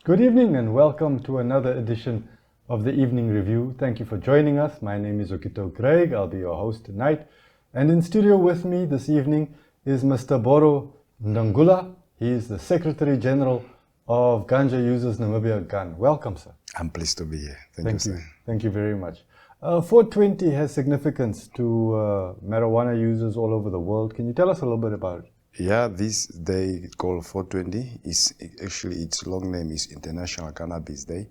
Good evening and welcome to another edition of the Evening Review. Thank you for joining us. My name is Oneuptwo Craig. I'll be your host tonight. And in studio with me this evening is Mr. Borro Ndungula. He is the Secretary General of Ganja Users Namibia GAN. Welcome, sir. I'm pleased to be here. Thank you, sir. Thank you very much. 420 has significance to marijuana users all over the world. Can you tell us a little bit about it? Yeah, this day called 420 is actually its long name is International Cannabis Day,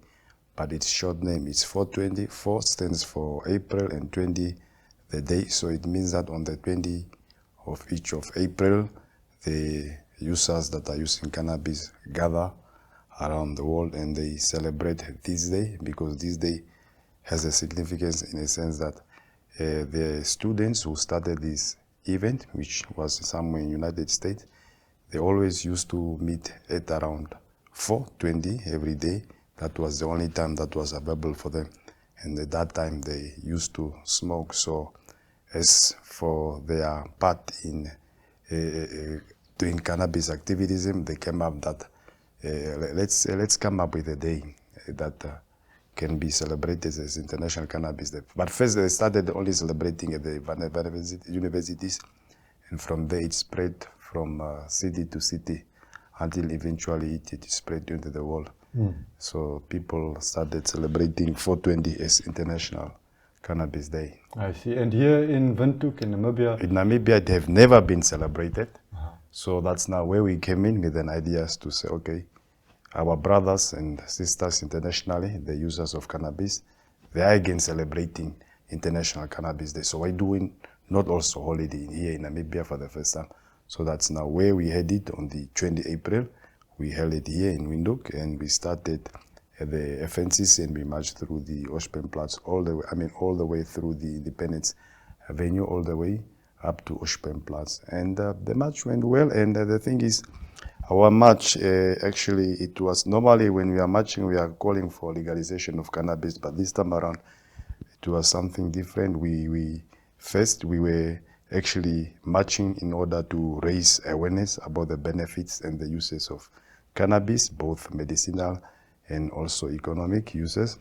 but its short name is 420. 4 stands for April and 20 the day, so it means that on the 20 of each of April, the users that are using cannabis gather around the world and they celebrate this day, because this day has a significance in a sense that the students who started this event, which was somewhere in United States, they always used to meet at around 4:20 every day. That was the only time that was available for them, and at that time they used to smoke. So as for their part in doing cannabis activism, they came up that let's come up with a day that can be celebrated as International Cannabis Day. But first they started only celebrating at the universities, and from there it spread from city to city until eventually it spread into the world. So people started celebrating 420 as International Cannabis Day. I see. And here in Windhoek, in Namibia? In Namibia, it have never been celebrated. So that's now where we came in with an idea to say, okay, our brothers and sisters internationally, the users of cannabis, they are again celebrating International Cannabis Day. So why doing not also holiday here in Namibia for the first time? So that's now where we had it on the 20 April. We held it here in Windhoek, and we started at the FNCC and we marched through the Oshpenplatz all the way through the Independence Avenue, all the way up to Oshpenplatz. And the march went well, and the thing is, our march, actually, it was normally when we are marching, we are calling for legalization of cannabis, but this time around, it was something different. We were actually marching in order to raise awareness about the benefits and the uses of cannabis, both medicinal and also economic uses.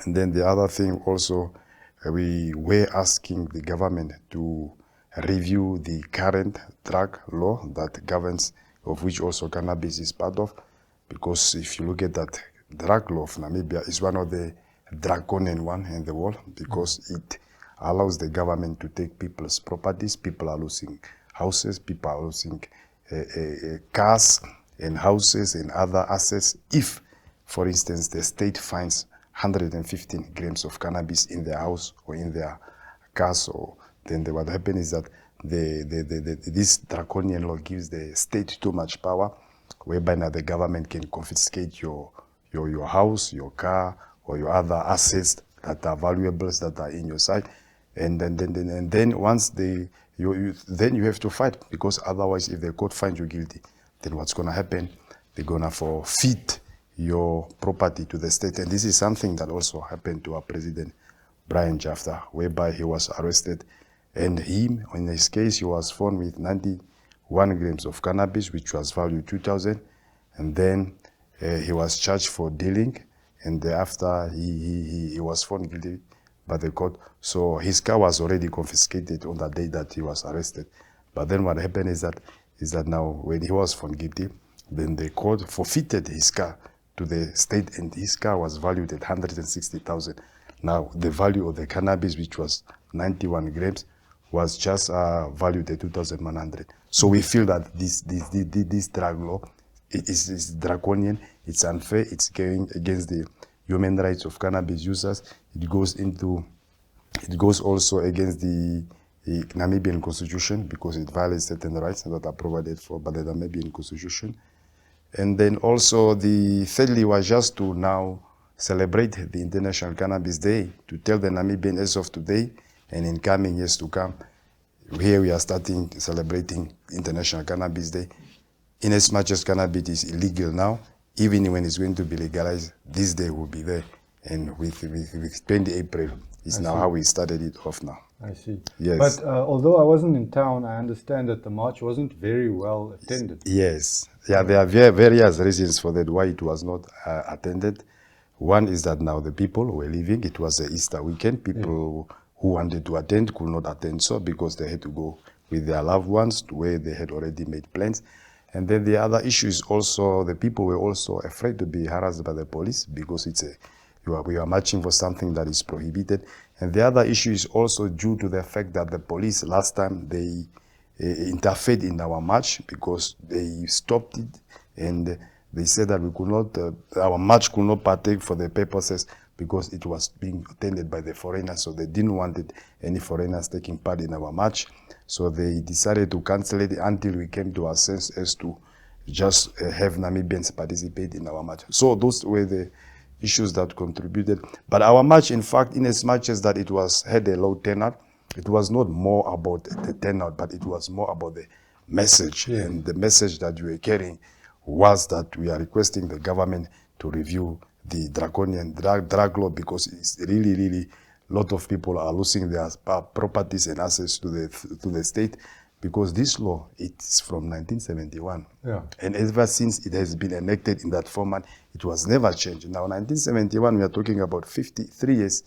And then the other thing also, we were asking the government to review the current drug law that governs, of which also cannabis is part of, because if you look at that drug law of Namibia, is one of the draconian one in the world, because it allows the government to take people's properties. People are losing houses, people are losing cars and houses and other assets if, for instance, the state finds 115 grams of cannabis in their house or in their cars. Or then what happens is that this draconian law gives the state too much power, whereby now the government can confiscate your house, your car, or your other assets that are valuables that are in your site, and then once then you have to fight, because otherwise, if the court finds you guilty, then what's going to happen? They're going to forfeit your property to the state, and this is something that also happened to our president, Brian Chafta, whereby he was arrested. And him, in his case, he was found with 91 grams of cannabis, which was valued 2,000. And then he was charged for dealing. And thereafter, he was found guilty by the court. So his car was already confiscated on the day that he was arrested. But then what happened is that now, when he was found guilty, then the court forfeited his car to the state, and his car was valued at 160,000. Now, the value of the cannabis, which was 91 grams, was just valued at 2,100. So we feel that this drug law is draconian, it's unfair, it's going against the human rights of cannabis users. It goes also against the Namibian constitution, because it violates certain rights that are provided for by the Namibian constitution. And then also thirdly was just to now celebrate the International Cannabis Day, to tell the Namibian as of today and in coming years to come, here we are starting celebrating International Cannabis Day. In as much as cannabis is illegal now, even when it's going to be legalized, this day will be there. And with 20 April is now how we started it off now. I see. Yes. But although I wasn't in town, I understand that the march wasn't very well attended. Yes. Yeah, there are various reasons for that why it was not attended. One is that now the people were leaving. It was the Easter weekend. People who wanted to attend could not attend so because they had to go with their loved ones to where they had already made plans. And then the other issue is also the people were also afraid to be harassed by the police because we are marching for something that is prohibited. And the other issue is also due to the fact that the police last time they interfered in our march because they stopped it and they said that we could not, our march could not partake for the purposes because it was being attended by the foreigners, so they didn't want any foreigners taking part in our march. So they decided to cancel it until we came to our sense as to just have Namibians participate in our march. So those were the issues that contributed. But our march, in fact, in as much as that it had a low turnout, it was not more about the turnout, but it was more about the message. Yeah. And the message that we were carrying was that we are requesting the government to review the draconian drug law because it's really a lot of people are losing their properties and assets to the state because this law, it's from 1971. Yeah. And ever since it has been enacted in that format, it was never changed. Now, 1971, we are talking about 53 years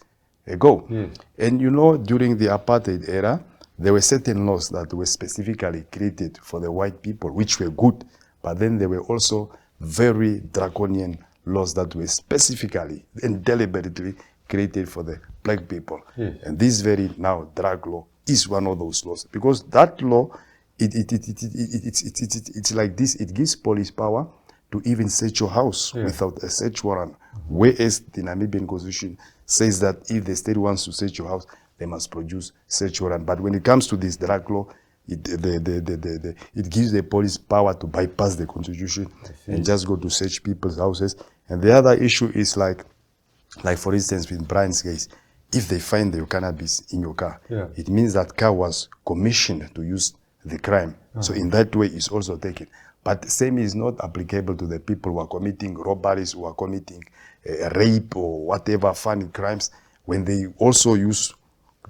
ago. Yes. And you know, during the apartheid era, there were certain laws that were specifically created for the white people, which were good. But then there were also very draconian laws that were specifically and deliberately created for the black people. Yes. And this very now drug law is one of those laws because that law, it's like this. It gives police power to even search your house without a search warrant. Whereas the Namibian Constitution says that if the state wants to search your house, they must produce search warrant. But when it comes to this drug law, it gives the police power to bypass the Constitution and just go to search people's houses. And the other issue is like for instance, with Brian's case, if they find the cannabis in your car, it means that car was commissioned to use the crime. So in that way, it's also taken. But the same is not applicable to the people who are committing robberies, who are committing rape or whatever funny crimes. When they also use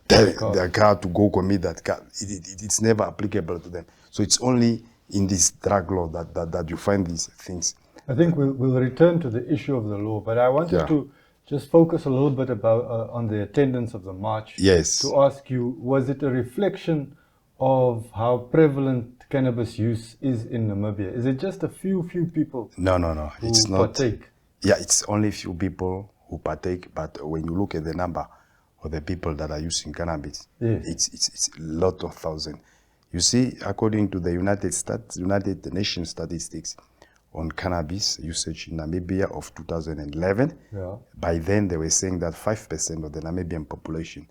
their car to go commit that car, it's never applicable to them. So it's only in this drug law that you find these things. I think we'll return to the issue of the law, but I wanted to just focus a little bit about on the attendance of the march. Yes. To ask you, was it a reflection of how prevalent cannabis use is in Namibia? Is it just a few people? No. It's not. Partake? Yeah, it's only few people who partake. But when you look at the number of the people that are using cannabis, it's a lot of thousands. You see, according to the United Nations statistics on cannabis usage in Namibia of 2011, by then they were saying that 5% of the Namibian population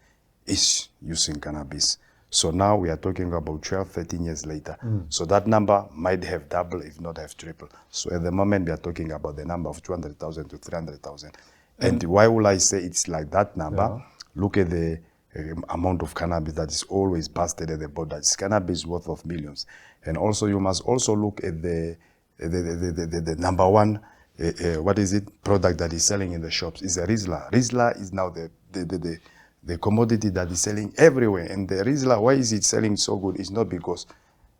is using cannabis. So now we are talking about 12, 13 years later. So that number might have doubled, if not have tripled. So at the moment we are talking about the number of 200,000 to 300,000. And why will I say it's like that number? Look at the amount of cannabis that is always busted at the border. It's cannabis worth of millions. And also you must also look at the number one, product that is selling in the shops is a Rizla. Rizla is now the commodity that is selling everywhere. And the Rizla, why is it selling so good? It's not because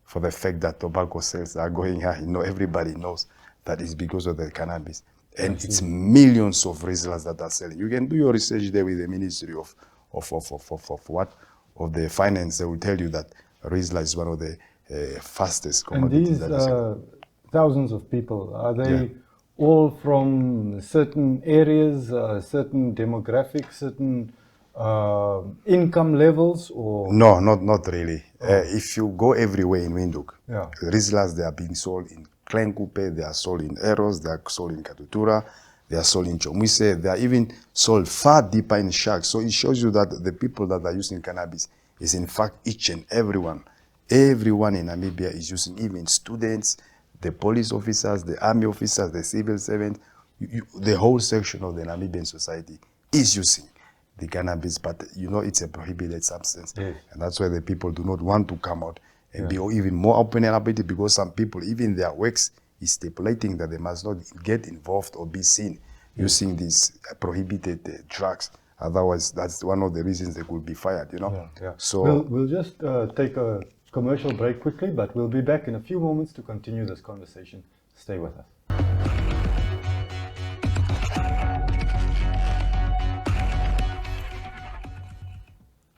for the fact that tobacco sales are going high. everybody knows that it's because of the cannabis. And it's millions of Rizlas that are selling. You can do your research there with the Ministry of the Finance. They will tell you that Rizla is one of the fastest commodities. And these thousands of people, are they all from certain areas, certain demographics, certain income levels, or? No, not really. If you go everywhere in Windhoek, Rizlas, they are being sold in Klenkupe, they are sold in Eros, they are sold in Katutura, they are sold in Chomise, they are even sold far deeper in Sharks. So it shows you that the people that are using cannabis is in fact each and everyone. Everyone in Namibia is using, even students, the police officers, the army officers, the civil servants, the whole section of the Namibian society is using the cannabis, but it's a prohibited substance. And that's why the people do not want to come out and be even more open about it, because some people, even their works is stipulating that they must not get involved or be seen using these prohibited drugs Otherwise, that's one of the reasons they could be fired, you know. Yeah. So we'll just take a commercial break quickly, but we'll be back in a few moments to continue this conversation. Stay with us.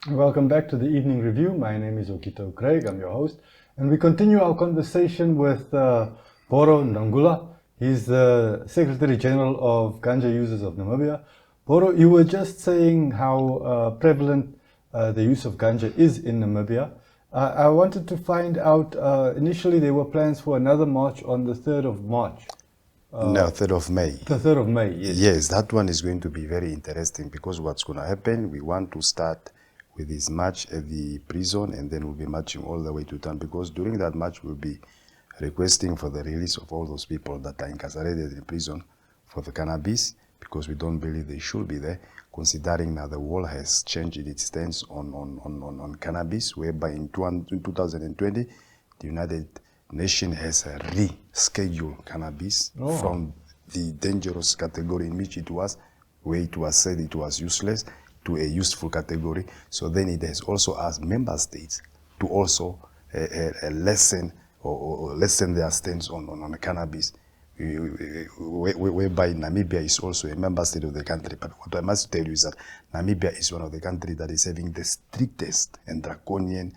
Welcome back to the Evening Review. My name is Oneuptwo Craig. I'm your host. And we continue our conversation with Borro Ndungula. He's the Secretary General of Ganja Users of Namibia. Borro, you were just saying how prevalent the use of ganja is in Namibia. I wanted to find out, initially there were plans for another march on the 3rd of March. no, 3rd of May. The 3rd of May, yes. Yes, that one is going to be very interesting because what's going to happen, we want to start with this march at the prison and then we'll be marching all the way to town because during that march we'll be requesting for the release of all those people that are incarcerated in prison for the cannabis because we don't believe they should be there, considering now the world has changed its stance on cannabis, whereby in 2020 the United Nations has rescheduled cannabis from the dangerous category in which it was, where it was said it was useless, to a useful category. So then it has also asked member states to also lessen their stance on cannabis, whereby Namibia is also a member state of the country. But what I must tell you is that Namibia is one of the countries that is having the strictest and draconian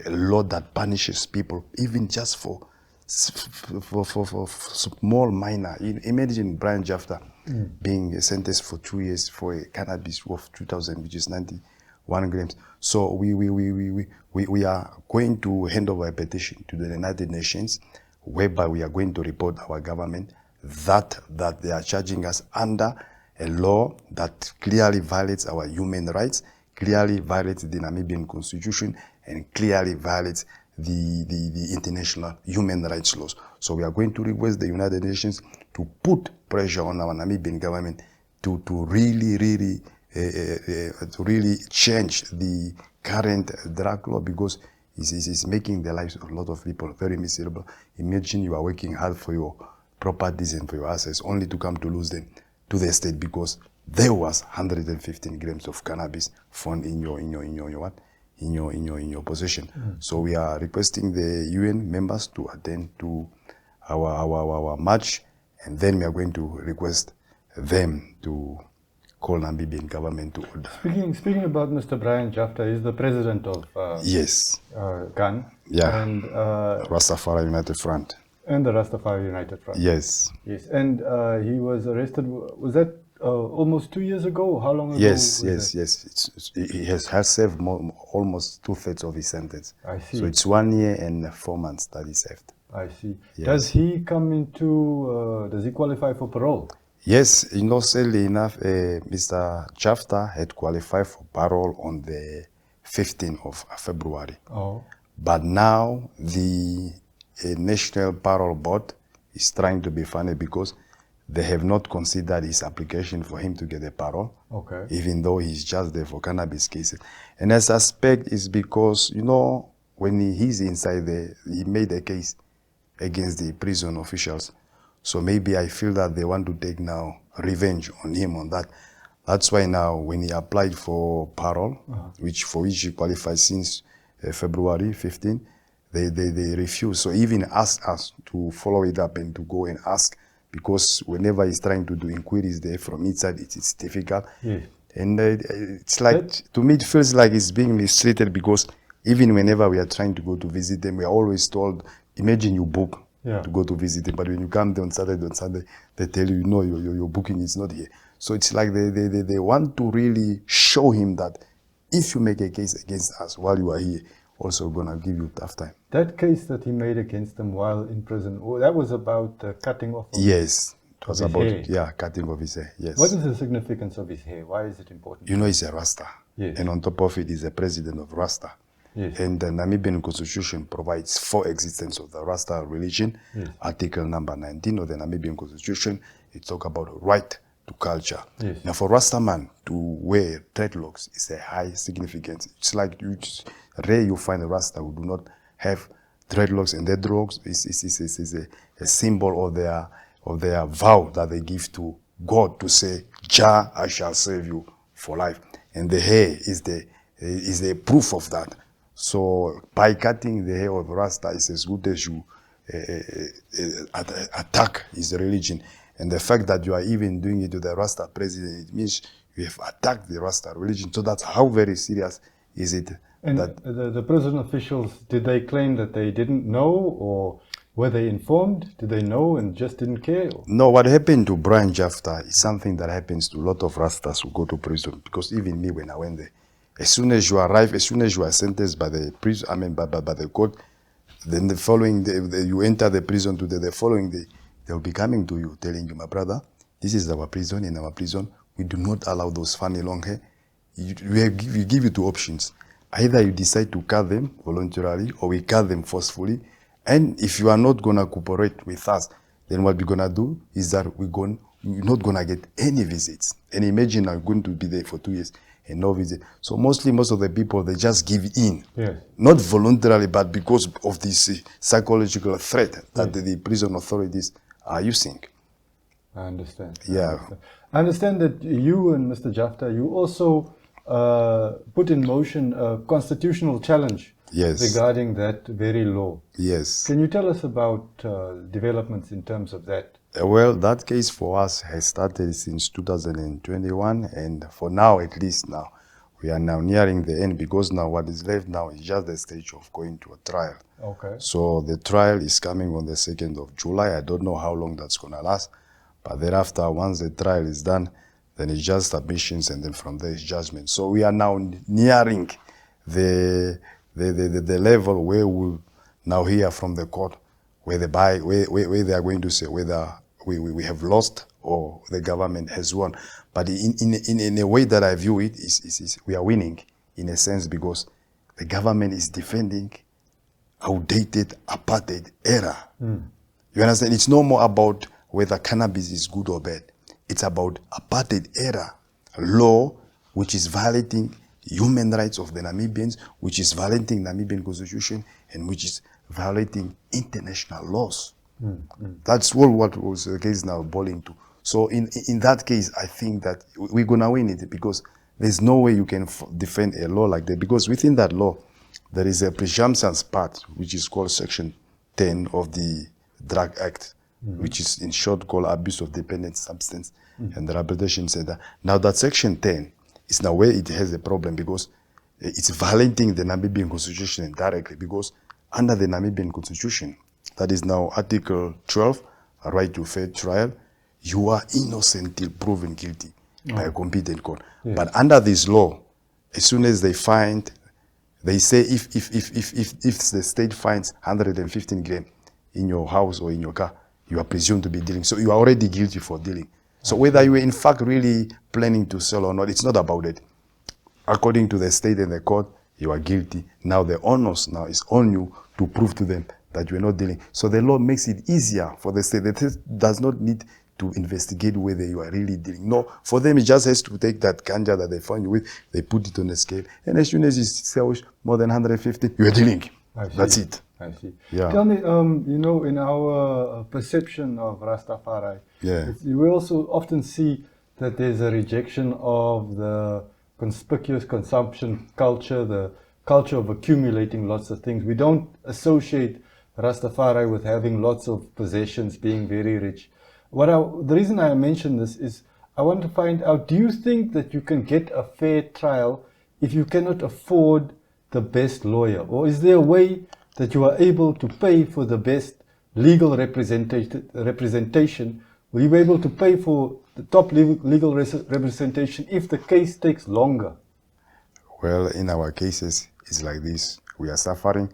law that punishes people, even just for small minor. Imagine Brian Chafta being sentenced for 2 years for a cannabis worth 2,000, which is 91 grams. So we are going to hand over a petition to the United Nations, whereby we are going to report our government that they are charging us under a law that clearly violates our human rights, clearly violates the Namibian constitution, and clearly violates the international human rights laws. So we are going to request the United Nations to put pressure on our Namibian government to really change the current drug law because it's making the lives of a lot of people very miserable. Imagine you are working hard for your properties and for your assets only to come to lose them to the state because there was 115 grams of cannabis found in your possession. So we are requesting the UN members to attend to our march, and then we are going to request them to call Namibian government to order. Speaking about Mr. Brian Chafta, he's the president of yes, GAN. yeah, And Rastafari United Front. And the Rastafari United Front. Yes. Yes, and he was arrested. Was that almost 2 years ago? How long ago? Yes. He has served almost 2/3 of his sentence. I see. So it's 1 year and 4 months that he served. I see. Yes. Does he come into? Does he qualify for parole? Yes, sadly enough, Mr. Chafta had qualified for parole on the 15th of February. Oh. But now the National Parole Board is trying to be funny because they have not considered his application for him to get a parole, Okay. even though he's just there for cannabis cases. And I suspect it's because, when he's inside there, he made a case against the prison officials. So maybe I feel that they want to take now revenge on him on that. That's why now when he applied for parole, for which he qualified since February 15, they refuse. So even asked us to follow it up and to go and ask, because whenever he's trying to do inquiries there from inside, it's difficult. Yes. And it's like, to me, it feels like it's being mistreated because even whenever we are trying to go to visit them, we are always told, imagine you book to go to visit them, but when you come there on Sunday, they tell you, no, your booking is not here. So it's like they want to really show him that if you make a case against us while you are here, also going to give you a tough time. That case that he made against them while in prison, that was about cutting off of Yes, it was about hair. cutting off his hair, yes. What is the significance of his hair? Why is it important? He's a Rasta. Yes. And on top of it, he's the president of Rasta. Yes. And the Namibian constitution provides for existence of the Rasta religion. Yes. Article number 19 of the Namibian constitution, it talks about right to culture. Yes. Now for Rasta man to wear dreadlocks is a high significance. It's like rare you find a Rasta who do not have dreadlocks, and their dreadlocks is a symbol of their vow that they give to God to say, Jah, I shall save you for life. And the hair is the proof of that. So by cutting the hair of Rasta is as good as you attack his religion. And the fact that you are even doing it to the Rasta president, it means you have attacked the Rasta religion. So that's how very serious is it. And the prison officials, did they claim that they didn't know, or were they informed? Did they know and just didn't care? No, what happened to Brian Chafta is something that happens to a lot of Rastas who go to prison. Because even me, when I went there, as soon as you arrive, as soon as you are sentenced by the prison, by the court, then the following day, you enter the prison today, the following day, they'll be coming to you, telling you, my brother, this is our prison. In our prison, we do not allow those funny long hair. We give you two options. Either you decide to cut them voluntarily, or we cut them forcefully. And if you are not going to cooperate with us, then what we're going to do is that we're not going to get any visits. And imagine I'm going to be there for 2 years and no visit. So most of the people, they just give in. Yes. Not voluntarily, but because of this psychological threat that the prison authorities are using. I understand. Yeah. I understand that you and Mr. Chafta, you also put in motion a constitutional challenge regarding that very law. Yes. Can you tell us about developments in terms of that? Well, that case for us has started since 2021, and for now, at least now, we are now nearing the end, because now what is left now is just the stage of going to a trial. Okay. So the trial is coming on the 2nd of July. I don't know how long that's going to last, but thereafter, once the trial is done, then it's just submissions, and then from there is judgment. So we are now nearing the level where we'll now hear from the court where they are going to say whether we have lost or the government has won. But in a way that I view it, is we are winning in a sense, because the government is defending outdated apartheid era. You understand? It's no more about whether cannabis is good or bad. It's about apartheid era law, which is violating human rights of the Namibians, which is violating Namibian constitution, and which is violating international laws. That's what was the case now boiling to. So in that case, I think that we're going to win it, because there's no way you can defend a law like that, because within that law, there is a presumptions part, which is called Section 10 of the Drug Act, which is in short called abuse of dependent substance and rehabilitation center. Now that Section 10 is now where it has a problem, because it's violating the Namibian constitution directly, because under the Namibian constitution, that is now Article 12, a right to fair trial, you are innocent till proven guilty by a competent court. Yes. But under this law, as soon as they find, they say if the state finds 115 grams in your house or in your car, you are presumed to be dealing. So you are already guilty for dealing. So whether you are in fact really planning to sell or not, it's not about it. According to the state and the court, you are guilty. Now the onus now is on you to prove to them that you are not dealing. So the law makes it easier for the state. The state does not need to investigate whether you are really dealing. No, for them it just has to take that ganja that they found you with, they put it on a scale, and as soon as you sell more than 150, you are dealing. That's it. I see. Yeah. Tell me, in our perception of Rastafari, we also often see that there's a rejection of the conspicuous consumption culture, the culture of accumulating lots of things. We don't associate Rastafari with having lots of possessions, being very rich. The reason I mention this is I want to find out, do you think that you can get a fair trial if you cannot afford the best lawyer? Or is there a way that you are able to pay for the best legal representation? Will you be able to pay for the top legal representation if the case takes longer? Well, in our cases, it's like this. We are suffering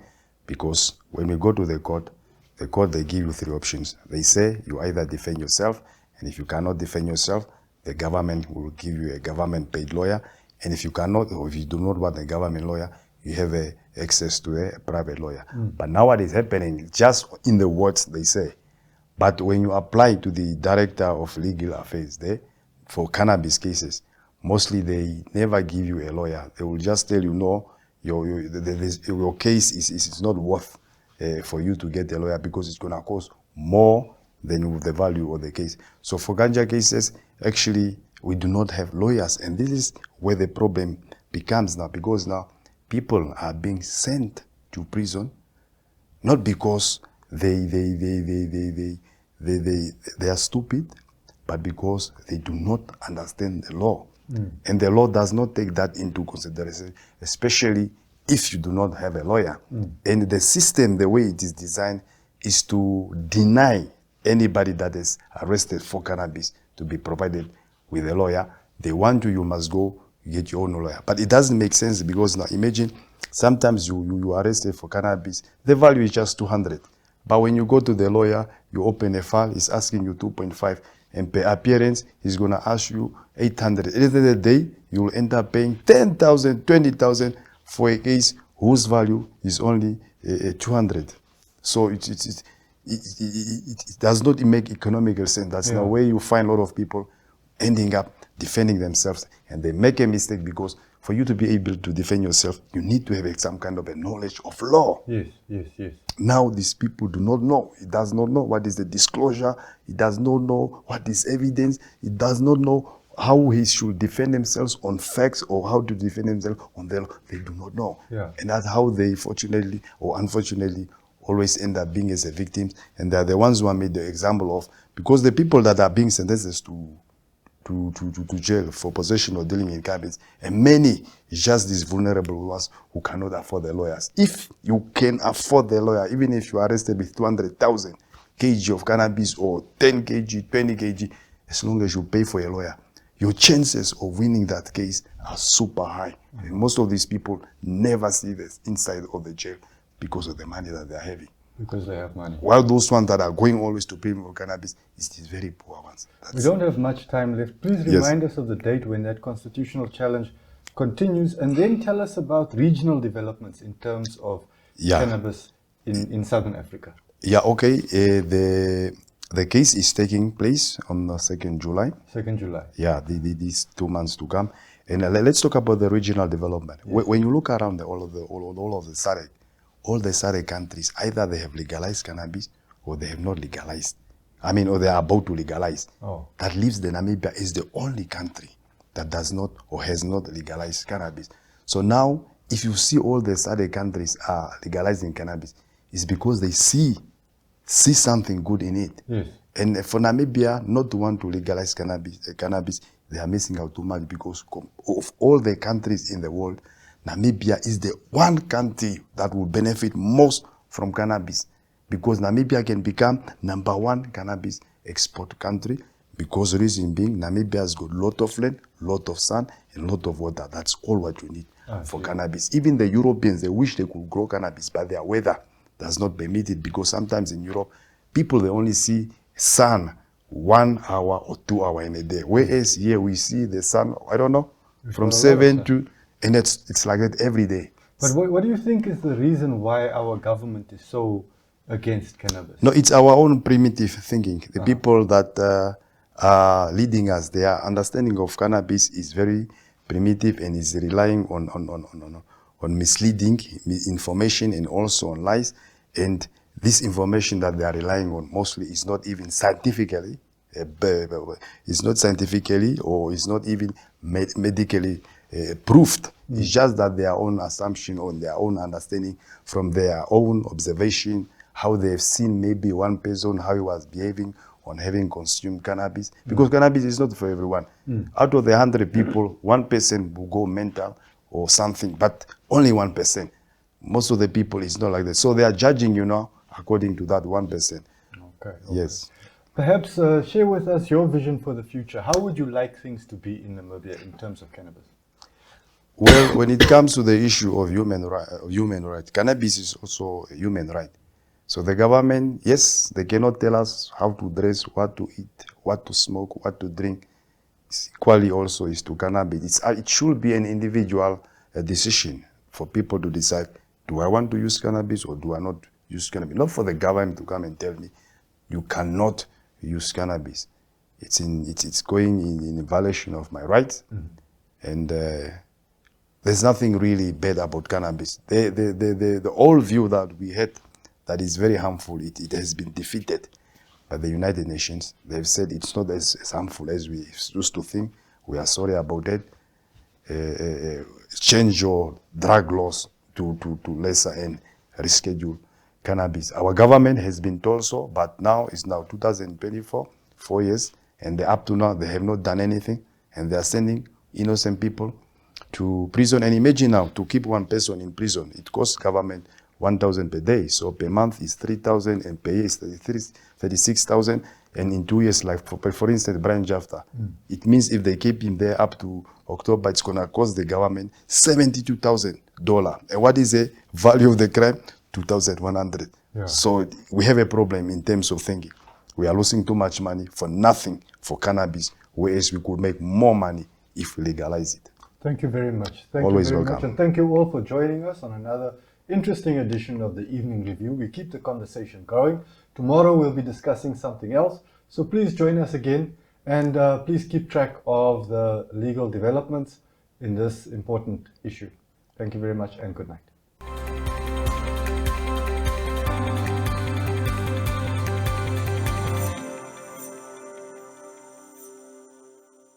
because when we go to the court, they give you three options. They say you either defend yourself, and if you cannot defend yourself, the government will give you a government-paid lawyer. And if you cannot, or if you do not want a government lawyer, you have access to a private lawyer. But now what is happening, just in the words they say, but when you apply to the director of legal affairs there, for cannabis cases, mostly they never give you a lawyer. They will just tell you, no, your case is not worth for you to get a lawyer, because it's going to cost more than the value of the case. So for ganja cases, actually, we do not have lawyers. And this is where the problem becomes now, because now people are being sent to prison, not because they are stupid, but because they do not understand the law. And the law does not take that into consideration, especially if you do not have a lawyer. And the system, the way it is designed, is to deny anybody that is arrested for cannabis to be provided with a lawyer. They want you must go get your own lawyer. But it doesn't make sense, because now imagine sometimes you are arrested for cannabis, the value is just 200. But when you go to the lawyer, you open a file, he's asking you 2.5, and per appearance, he's going to ask you 800. At the end of the day, you will end up paying 10,000, 20,000 for a case whose value is only 200. So it does not make economical sense. That's the way you find a lot of people ending up defending themselves, and they make a mistake, because for you to be able to defend yourself, you need to have some kind of a knowledge of law. Yes, yes, yes. Now these people do not know. It does not know what is the disclosure. It does not know what is evidence. It does not know how he should defend themselves on facts, or how to defend themselves on the law. They do not know. And that's how they, fortunately or unfortunately, always end up being as a victims. And they're the ones who are made the example of, because the people that are being sentenced to jail for possession or dealing in cannabis, and many is just these vulnerable ones who cannot afford the lawyers. If you can afford the lawyer, even if you are arrested with 200,000 kg of cannabis, or 10 kg, 20 kg, as long as you pay for a lawyer, your chances of winning that case are super high. And most of these people never see the inside of the jail because of the money that they are having. Because they have money. While those ones that are going always to pay for cannabis is these very poor ones. We don't have much time left. Please remind us of the date when that constitutional challenge continues, and then tell us about regional developments in terms of cannabis in Southern Africa. Yeah, okay. The case is taking place on the 2nd July. 2nd July. Yeah, these 2 months to come. And let's talk about the regional development. Yes. When you look around all of the SADC, all the SADC countries, either they have legalized cannabis or they have not legalized. I mean, or they are about to legalize. That leaves the Namibia is the only country that does not or has not legalized cannabis. So now, if you see all the SADC countries are legalizing cannabis, it's because they see something good in it. Yes. And for Namibia not to want to legalize cannabis, they are missing out too much, because of all the countries in the world, Namibia is the one country that will benefit most from cannabis, because Namibia can become #1 cannabis export country, because the reason being Namibia has got a lot of land, lot of sun, and lot of water. That's all what you need for cannabis. Even the Europeans, they wish they could grow cannabis, but their weather does not permit it, because sometimes in Europe, people, they only see sun 1 hour or 2 hours in a day. Whereas here we see the sun, I don't know, from 7 to... And it's like that every day. But what do you think is the reason why our government is so against cannabis? No, it's our own primitive thinking. The people that are leading us, their understanding of cannabis is very primitive, and is relying on misleading information, and also on lies. And this information that they are relying on mostly is not even scientifically, it's not scientifically, or it's not even medically proved. It's just that their own assumption, or their own understanding from their own observation, how they've seen maybe one person, how he was behaving on having consumed cannabis. Because cannabis is not for everyone. Out of the 100 people, 1 person will go mental or something, but only 1%. Most of the people is not like that. So they are judging, according to that 1%. Okay. Yes. Perhaps share with us your vision for the future. How would you like things to be in Namibia in terms of cannabis? Well, when it comes to the issue of human right, cannabis is also a human right. So the government, yes, they cannot tell us how to dress, what to eat, what to smoke, what to drink. Equally also is to cannabis. It should be an individual decision for people to decide, do I want to use cannabis or do I not use cannabis? Not for the government to come and tell me, you cannot use cannabis. It's going in violation of my rights. And there's nothing really bad about cannabis. The old view that we had that is very harmful, it has been defeated by the United Nations. They've said it's not as harmful as we used to think. We are sorry about it. Change your drug laws to lesser and reschedule cannabis. Our government has been told so, but now it's now 2024, 4 years, and up to now they have not done anything, and they are sending innocent people to prison. And imagine now, to keep one person in prison, it costs government 1,000 per day. So per month is 3,000, and per year is 36,000. And in 2 years, like for instance, Brian Chafta, it means if they keep him there up to October, it's going to cost the government $72,000. And what is the value of the crime? 2,100. Yeah. So we have a problem in terms of thinking. We are losing too much money for nothing for cannabis, whereas we could make more money if we legalize it. Thank you very much. Thank Always you very welcome. much. And thank you all for joining us on another interesting edition of the Evening Review. We keep the conversation going. Tomorrow we'll be discussing something else. So please join us again, and please keep track of the legal developments in this important issue. Thank you very much and good night.